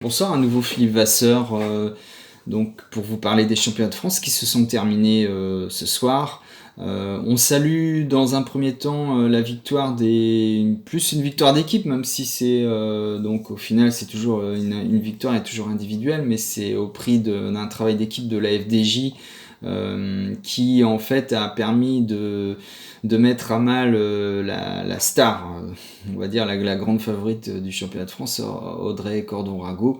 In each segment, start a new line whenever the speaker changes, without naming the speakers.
Bonsoir, à nouveau Philippe Vasseur, donc pour vous parler des championnats de France qui se sont terminés ce soir. On salue dans un premier temps la victoire plus une victoire d'équipe, même si c'est donc au final c'est toujours une victoire est toujours individuelle, mais c'est au prix d'un travail d'équipe de la FDJ qui en fait a permis de mettre à mal la star, on va dire la grande favorite du championnat de France, Audrey Cordon-Rago,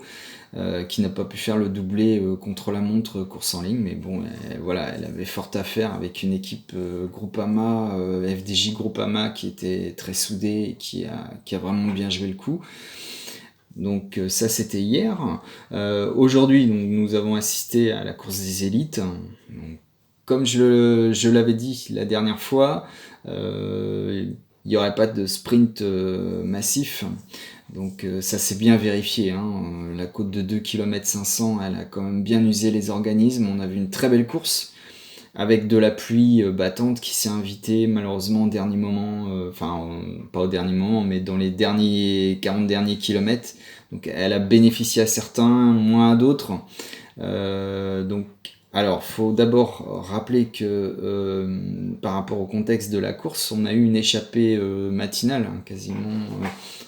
qui n'a pas pu faire le doublé contre-la-montre course en ligne, mais bon, voilà, elle avait fort à faire avec une équipe Groupama, FDJ Groupama, qui était très soudée et qui a vraiment bien joué le coup. Donc ça c'était hier. Aujourd'hui nous avons assisté à la course des élites. Donc, comme je l'avais dit la dernière fois, il n'y aurait pas de sprint massif. Donc ça s'est bien vérifié. La côte de 2 km 500, elle a quand même bien usé les organismes. On a vu une très belle course avec de la pluie battante qui s'est invitée malheureusement au dernier moment, pas au dernier moment, mais dans les 40 derniers kilomètres. Donc elle a bénéficié à certains, moins à d'autres. Donc, alors, faut d'abord rappeler que par rapport au contexte de la course, on a eu une échappée matinale, quasiment.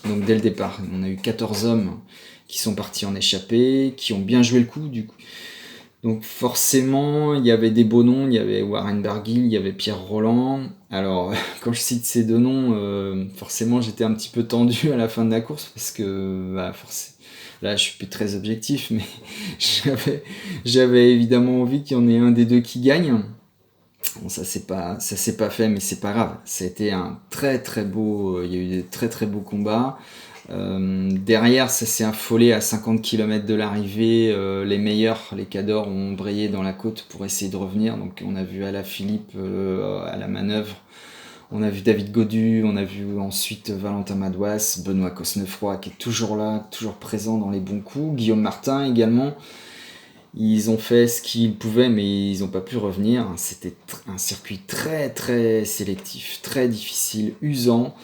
Donc dès le départ, on a eu 14 hommes qui sont partis en échappée, qui ont bien joué le coup, du coup. Donc forcément, il y avait des beaux noms, il y avait Warren Barguil, il y avait Pierre Roland. Alors, quand je cite ces deux noms, forcément j'étais un petit peu tendu à la fin de la course, parce que là je suis plus très objectif, mais j'avais évidemment envie qu'il y en ait un des deux qui gagne. Bon, ça s'est pas fait, mais c'est pas grave. C'était un très très beau, il y a eu des très très beaux combats. Derrière, ça s'est affolé à 50 km de l'arrivée. Les meilleurs, les cadors, ont brillé dans la côte pour essayer de revenir. Donc on a vu Alaphilippe à la manœuvre. On a vu David Gaudu, on a vu ensuite Valentin Madouas, Benoît Cosnefroy qui est toujours là, toujours présent dans les bons coups. Guillaume Martin également. Ils ont fait ce qu'ils pouvaient, mais ils n'ont pas pu revenir. C'était un circuit très très sélectif, très difficile, usant.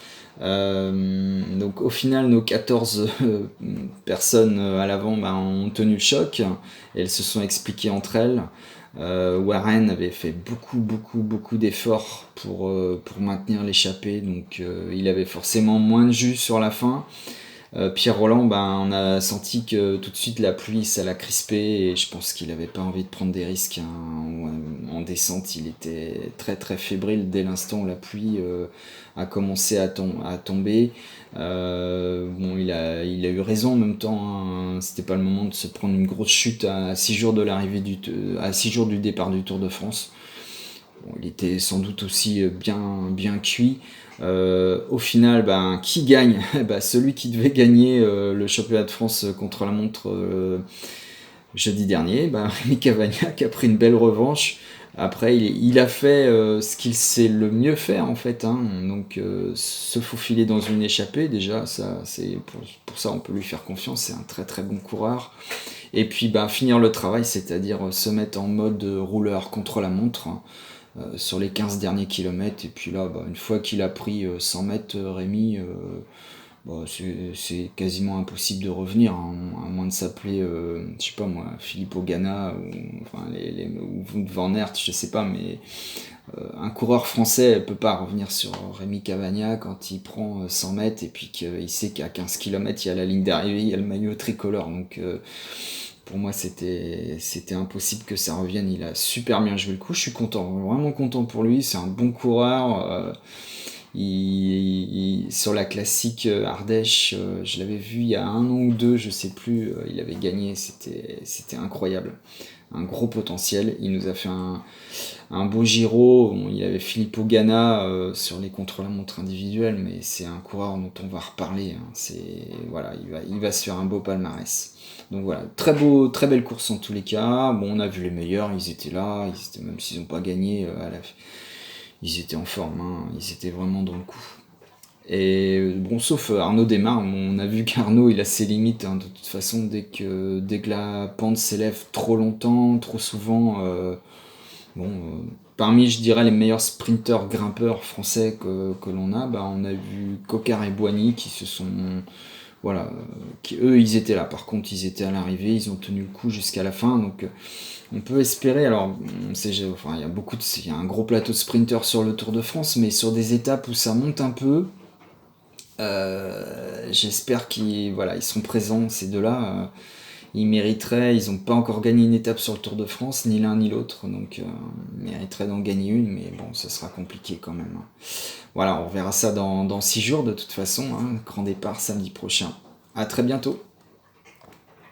Donc au final, nos 14 personnes à l'avant ont tenu le choc. Et elles se sont expliquées entre elles. Warren avait fait beaucoup d'efforts pour maintenir l'échappée, donc il avait forcément moins de jus sur la fin. Pierre Roland, on a senti que tout de suite la pluie, ça l'a crispé et je pense qu'il n'avait pas envie de prendre des risques. En descente, il était très très fébrile dès l'instant où la pluie a commencé à tomber. Il a eu raison en même temps. C'était pas le moment de se prendre une grosse chute à 6 jours de l'arrivée à 6 jours du départ du Tour de France. Bon, il était sans doute aussi bien cuit. Au final, qui gagne? Celui qui devait gagner le championnat de France contre la montre jeudi dernier, Rémi Cavagnac a pris une belle revanche. Après, il a fait ce qu'il sait le mieux faire en fait. Donc, se faufiler dans une échappée, déjà, ça, pour ça, on peut lui faire confiance. C'est un très très bon coureur. Et puis, finir le travail, c'est-à-dire se mettre en mode rouleur contre la montre. Sur les 15 derniers kilomètres. Et puis là, une fois qu'il a pris 100 mètres, Rémi, c'est quasiment impossible de revenir, à moins de s'appeler, je sais pas moi, Philippe Ogana ou Wout van Aert, je sais pas, mais un coureur français peut pas revenir sur Rémi Cavagnac quand il prend 100 mètres et puis qu'il sait qu'à 15 km il y a la ligne d'arrivée, il y a le maillot tricolore. Donc pour moi, c'était impossible que ça revienne. Il a super bien joué le coup. Je suis content, vraiment content pour lui. C'est un bon coureur. Sur la classique Ardèche, je l'avais vu il y a un an ou deux, je sais plus. Il avait gagné. C'était incroyable. Un gros potentiel. Il nous a fait un beau Giro. Bon, il avait Filippo Ganna sur les contre-la-montre individuels, mais c'est un coureur dont on va reparler. Voilà, il va se faire un beau palmarès. Donc voilà, très belle course en tous les cas. Bon, on a vu les meilleurs, ils étaient là, même s'ils n'ont pas gagné, ils étaient en forme, ils étaient vraiment dans le coup. Et bon, sauf Arnaud Desmar, on a vu qu'Arnaud il a ses limites, de toute façon, dès que la pente s'élève trop longtemps, trop souvent. Parmi, je dirais, les meilleurs sprinteurs grimpeurs français que l'on a, on a vu Coquard et Boigny qui se sont voilà, eux ils étaient là. Par contre, ils étaient à l'arrivée, ils ont tenu le coup jusqu'à la fin, donc on peut espérer. Alors, on sait, enfin, il y a un gros plateau de sprinters sur le Tour de France, mais sur des étapes où ça monte un peu, j'espère qu'ils voilà, ils sont présents ces deux-là. Ils mériteraient, ils n'ont pas encore gagné une étape sur le Tour de France, ni l'un ni l'autre, donc ils mériteraient d'en gagner une, mais bon, ça sera compliqué quand même. Voilà, on verra ça dans 6 jours de toute façon, hein, grand départ samedi prochain. À très bientôt.